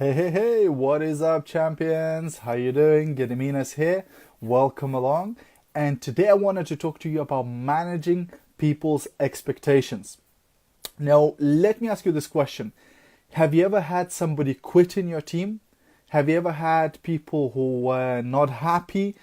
Hey, what is up, champions? How you doing? Gediminas here. Welcome along. And today I wanted to talk to you about managing people's expectations. Now, let me ask you this question. Have you ever had somebody quit in your team? Have you ever had people who were not happy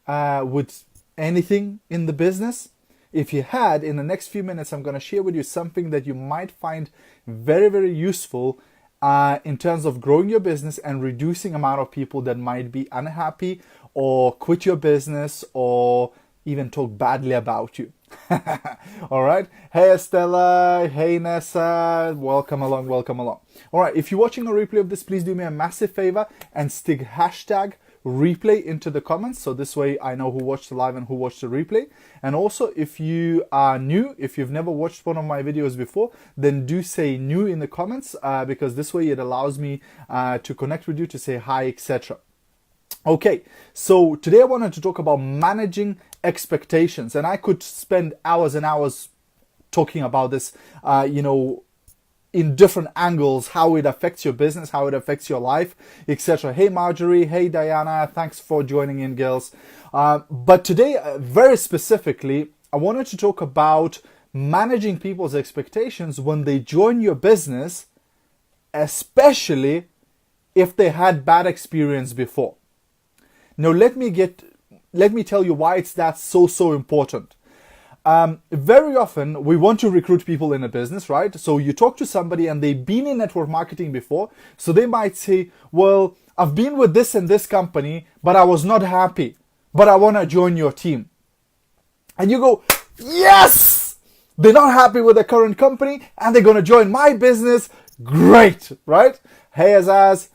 with anything in the business? If you had, in the next few minutes, I'm going to share with you something that you might find very, very useful in terms of growing your business and reducing amount of people that might be unhappy or quit your business or even talk badly about you. All right. Hey, Estella. Hey, Nessa. Welcome along. All right. If you're watching a replay of this, please do me a massive favor and stick hashtag replay into the comments, so this way I know who watched the live and who watched the replay. And also, if you are new, if you've never watched one of my videos before, then do say new in the comments, because this way it allows me to connect with you, to say hi, etc. Okay, so today I wanted to talk about managing expectations, and I could spend hours and hours talking about this, in different angles, how it affects your business, how it affects your life, etc. Hey, Marjorie. Hey, Diana. Thanks for joining in, girls. But today, very specifically, I wanted to talk about managing people's expectations when they join your business, especially if they had bad experience before. Now, let me tell you why it's so important. Very often we want to recruit people in a business, right? So you talk to somebody and they've been in network marketing before. So they might say, well, I've been with this and this company, but I was not happy, but I want to join your team. And you go, yes, they're not happy with the current company and they're going to join my business. Great, right? Hey, Azaz,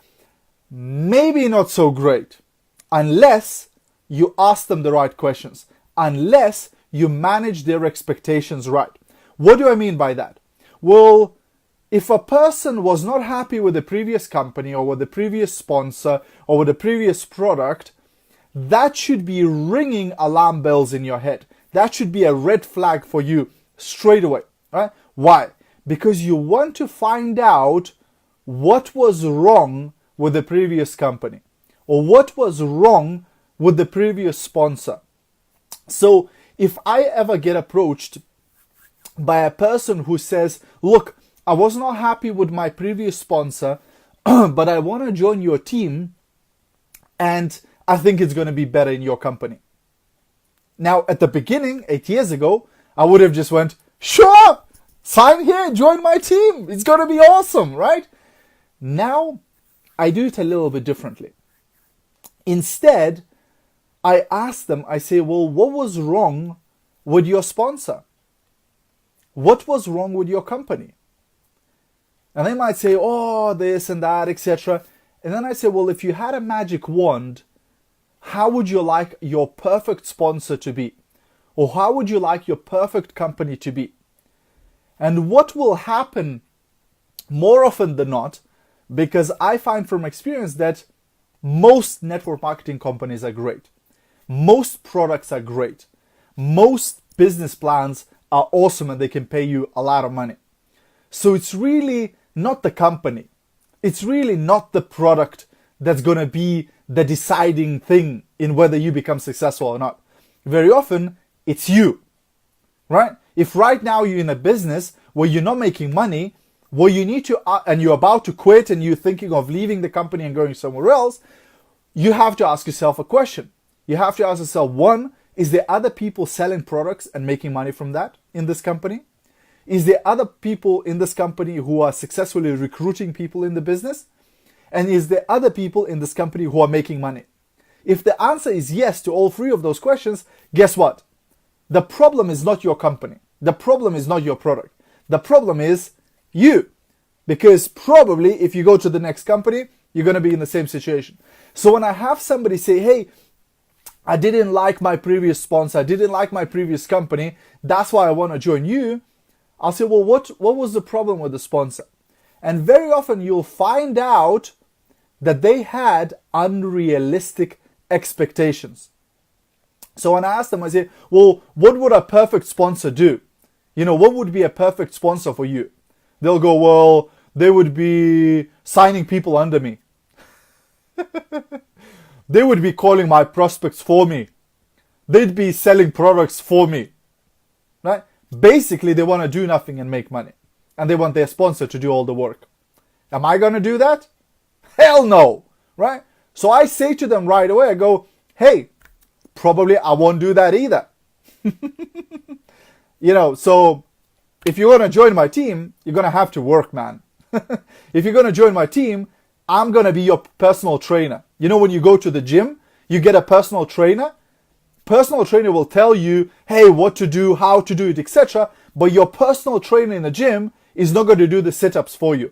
maybe not so great unless you ask them the right questions, unless you manage their expectations right. What do I mean by that? Well, if a person was not happy with the previous company or with the previous sponsor or with the previous product, that should be ringing alarm bells in your head. That should be a red flag for you straight away. Right? Why? Because you want to find out what was wrong with the previous company or what was wrong with the previous sponsor. So if I ever get approached by a person who says, look, I was not happy with my previous sponsor, but I want to join your team and I think it's going to be better in your company. Now, at the beginning, 8 years ago, I would have just went, sure, sign here, join my team. It's going to be awesome, right? Now, I do it a little bit differently. Instead, I ask them, I say, well, what was wrong with your sponsor? What was wrong with your company? And they might say, oh, this and that, etc. And then I say, well, if you had a magic wand, how would you like your perfect sponsor to be? Or how would you like your perfect company to be? And what will happen more often than not, because I find from experience that most network marketing companies are great. Most products are great. Most business plans are awesome and they can pay you a lot of money. So it's really not the company. It's really not the product that's going to be the deciding thing in whether you become successful or not. Very often, it's you, right? If right now you're in a business where you're not making money, where you need to, and you're about to quit and you're thinking of leaving the company and going somewhere else, you have to ask yourself a question. You have to ask yourself, one, is there other people selling products and making money from that in this company? Is there other people in this company who are successfully recruiting people in the business? And is there other people in this company who are making money? If the answer is yes to all three of those questions, guess what? The problem is not your company. The problem is not your product. The problem is you. Because probably if you go to the next company, you're going to be in the same situation. So when I have somebody say, hey, I didn't like my previous sponsor, I didn't like my previous company, that's why I want to join you, I'll say, well, what was the problem with the sponsor? And very often you'll find out that they had unrealistic expectations. So when I ask them, I say, well, what would a perfect sponsor do? What would be a perfect sponsor for you? They'll go, well, they would be signing people under me. They would be calling my prospects for me. They'd be selling products for me. Right? Basically, they want to do nothing and make money. And they want their sponsor to do all the work. Am I going to do that? Hell no. Right? So I say to them right away, I go, hey, probably I won't do that either. So if you're going to join my team, you're going to have to work, man. If you're going to join my team, I'm going to be your personal trainer. You know, when you go to the gym, you get a personal trainer. Personal trainer will tell you, hey, what to do, how to do it, etc. But your personal trainer in the gym is not going to do the sit-ups for you.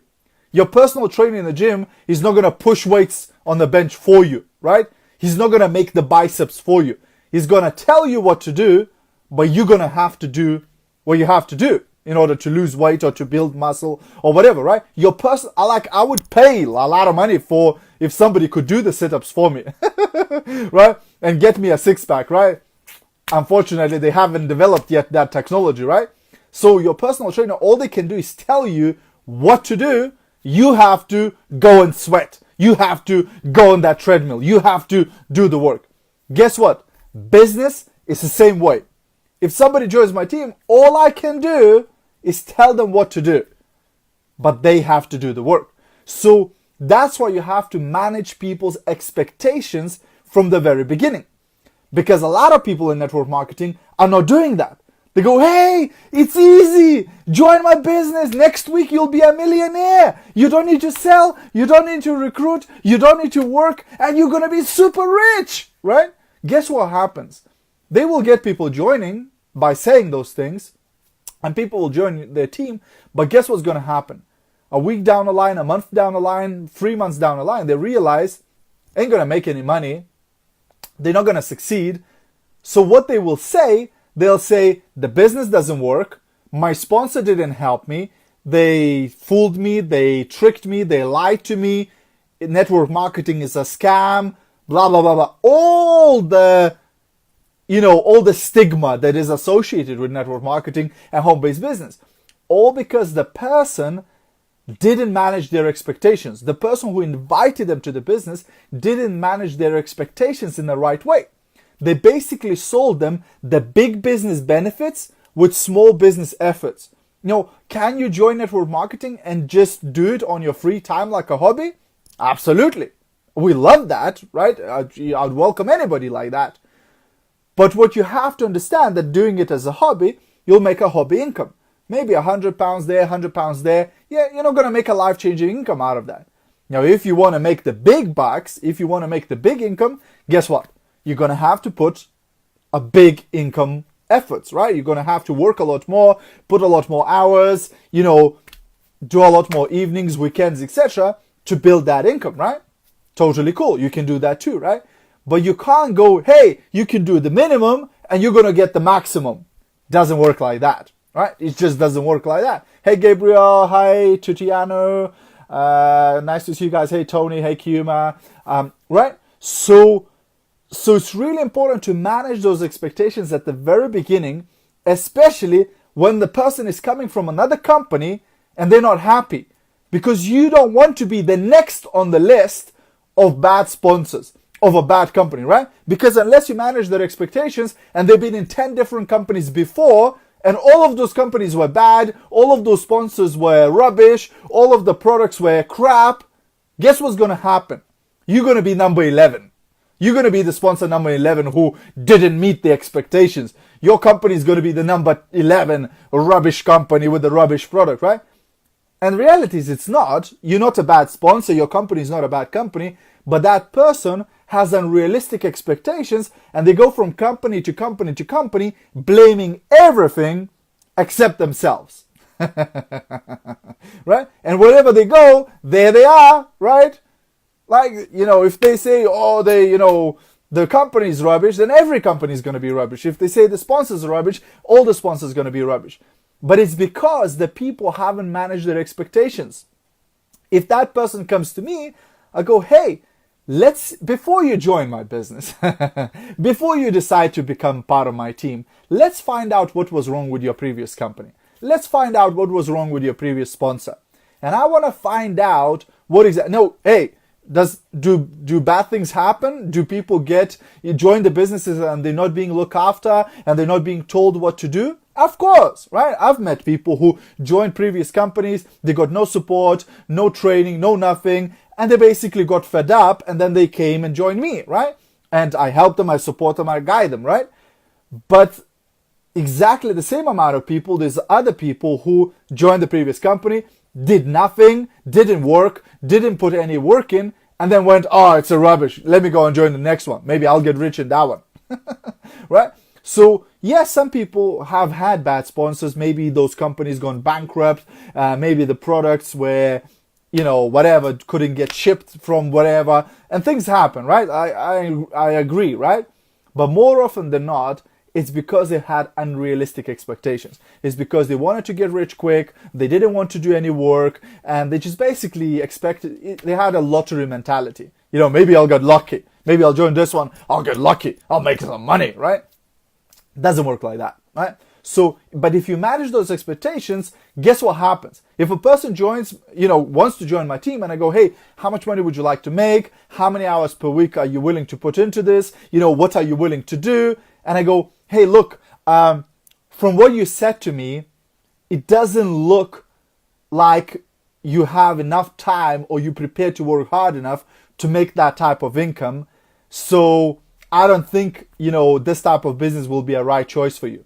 Your personal trainer in the gym is not going to push weights on the bench for you, right? He's not going to make the biceps for you. He's going to tell you what to do, but you're going to have to do what you have to do in order to lose weight or to build muscle or whatever, right? I would pay a lot of money for if somebody could do the sit-ups for me, right? And get me a six-pack, right? Unfortunately, they haven't developed yet that technology, right? So your personal trainer, all they can do is tell you what to do. You have to go and sweat. You have to go on that treadmill. You have to do the work. Guess what? Business is the same way. If somebody joins my team, all I can do is tell them what to do. But they have to do the work. So that's why you have to manage people's expectations from the very beginning. Because a lot of people in network marketing are not doing that. They go, hey, it's easy. Join my business. Next week you'll be a millionaire. You don't need to sell. You don't need to recruit. You don't need to work. And you're going to be super rich, right? Guess what happens? They will get people joining by saying those things. And people will join their team. But guess what's going to happen? A week down the line, a month down the line, 3 months down the line, they realize they ain't going to make any money. They're not going to succeed. So what they will say, they'll say, the business doesn't work. My sponsor didn't help me. They fooled me. They tricked me. They lied to me. Network marketing is a scam. Blah, blah, blah, blah. All the stigma that is associated with network marketing and home-based business. All because the person didn't manage their expectations. The person who invited them to the business didn't manage their expectations in the right way. They basically sold them the big business benefits with small business efforts. Can you join network marketing and just do it on your free time like a hobby? Absolutely. We love that, right? I'd welcome anybody like that. But what you have to understand that doing it as a hobby, you'll make a hobby income. Maybe £100 there, £100 there. Yeah, you're not going to make a life-changing income out of that. Now, if you want to make the big bucks, if you want to make the big income, guess what? You're going to have to put a big income efforts, right? You're going to have to work a lot more, put a lot more hours, do a lot more evenings, weekends, etc. to build that income, right? Totally cool. You can do that too, right? But you can't go, hey, you can do the minimum and you're going to get the maximum. Doesn't work like that, right? It just doesn't work like that. Hey, Gabriel. Hi, Tutiano. Nice to see you guys. Hey, Tony. Hey, Kiuma. Right? So it's really important to manage those expectations at the very beginning, especially when the person is coming from another company and they're not happy. Because you don't want to be the next on the list of bad sponsors of a bad company, right? Because unless you manage their expectations and they've been in 10 different companies before and all of those companies were bad, all of those sponsors were rubbish, all of the products were crap, guess what's going to happen? You're going to be number 11. You're going to be the sponsor number 11 who didn't meet the expectations. Your company is going to be the number 11 rubbish company with the rubbish product, right? And the reality is it's not. You're not a bad sponsor. Your company is not a bad company. But that person has unrealistic expectations and they go from company to company to company blaming everything except themselves. Right? And wherever they go, there they are, right? Like, if they say, the company is rubbish, then every company is going to be rubbish. If they say the sponsors are rubbish, all the sponsors are going to be rubbish. But it's because the people haven't managed their expectations. If that person comes to me, I go, hey, before you join my business, before you decide to become part of my team, let's find out what was wrong with your previous company. Let's find out what was wrong with your previous sponsor. And I want to find out Do bad things happen? Do people join the businesses and they're not being looked after and they're not being told what to do? Of course, right? I've met people who joined previous companies, they got no support, no training, no nothing, and they basically got fed up, and then they came and joined me, right? And I helped them, I support them, I guide them, right? But exactly the same amount of people, there's other people who joined the previous company, did nothing, didn't work, didn't put any work in, and then went, oh, it's a rubbish, let me go and join the next one. Maybe I'll get rich in that one, right? So yes, some people have had bad sponsors. Maybe those companies gone bankrupt. Maybe the products were, whatever, couldn't get shipped from whatever, and things happen, right? I agree, right? But more often than not, it's because they had unrealistic expectations. It's because they wanted to get rich quick. They didn't want to do any work, and they just basically they had a lottery mentality. Maybe I'll get lucky. Maybe I'll join this one. I'll get lucky. I'll make some money, right? Doesn't work like that, right? So, but if you manage those expectations, guess what happens? If a person wants to join my team, and I go, hey, how much money would you like to make? How many hours per week are you willing to put into this? What are you willing to do? And I go, hey, look, from what you said to me, it doesn't look like you have enough time or you prepared to work hard enough to make that type of income. So I don't think, this type of business will be a right choice for you.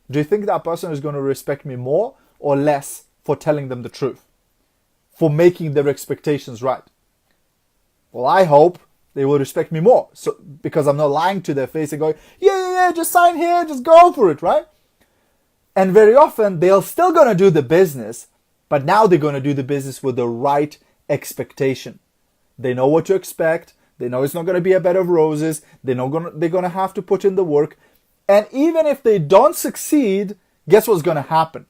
Do you think that person is going to respect me more or less for telling them the truth? For making their expectations right? Well, I hope they will respect me more. So, because I'm not lying to their face and going, yeah, just sign here, just go for it, right? And very often they're still going to do the business, but now they're going to do the business with the right expectation. They know what to expect. They know it's not going to be a bed of roses. They're going to have to put in the work. And even if they don't succeed, guess what's going to happen?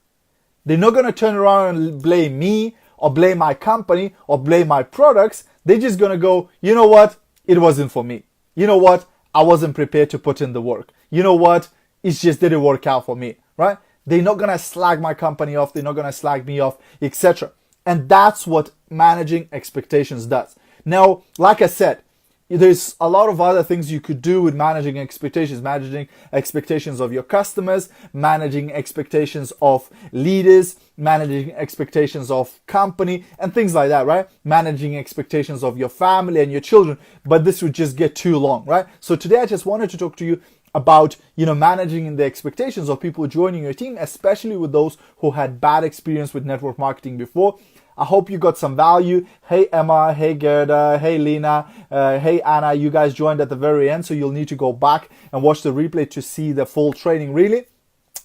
They're not going to turn around and blame me or blame my company or blame my products. They're just going to go, you know what? It wasn't for me. You know what? I wasn't prepared to put in the work. You know what? It just didn't work out for me, right? They're not going to slag my company off. They're not going to slag me off, etc. And that's what managing expectations does. Now, like I said, there's a lot of other things you could do with managing expectations of your customers, managing expectations of leaders, managing expectations of company and things like that, right? Managing expectations of your family and your children, but this would just get too long, right? So today I just wanted to talk to you about, managing the expectations of people joining your team, especially with those who had bad experience with network marketing before. I hope you got some value. Hey Emma, hey Gerda, hey Lena, hey Anna, you guys joined at the very end, so you'll need to go back and watch the replay to see the full training really.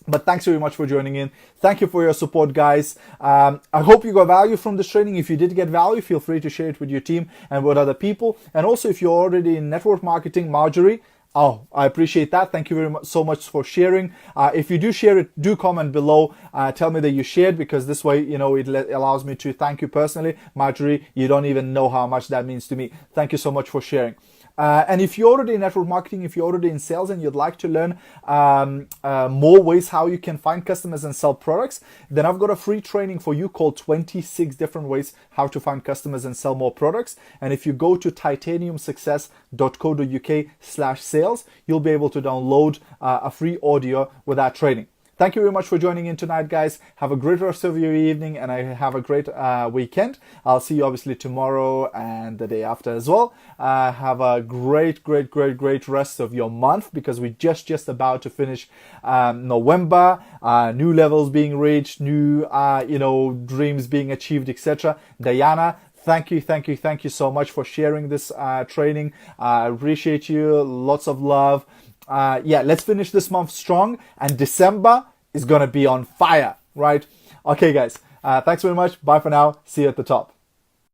But thanks very much for joining in. Thank you for your support, guys. I hope you got value from this training. If you did get value, feel free to share it with your team and with other people. And also, if you're already in network marketing, Marjorie, oh, I appreciate that. Thank you very much so much for sharing. If you do share it, do comment below. Tell me that you shared, because this way, it allows me to thank you personally. Marjorie, you don't even know how much that means to me. Thank you so much for sharing. And if you're already in network marketing, if you're already in sales and you'd like to learn more ways how you can find customers and sell products, then I've got a free training for you called 26 different ways how to find customers and sell more products. And if you go to titaniumsuccess.co.uk/sales, you'll be able to download a free audio with that training. Thank you very much for joining in tonight, guys. Have a great rest of your evening, and I have a great weekend. I'll see you obviously tomorrow and the day after as well. Have a great rest of your month, because we're just about to finish November. New levels being reached, new dreams being achieved, etc. Diana, thank you so much for sharing this training. I appreciate you. Lots of love. Let's finish this month strong, and December is gonna be on fire, right? Okay, guys, thanks very much. Bye for now. See you at the top.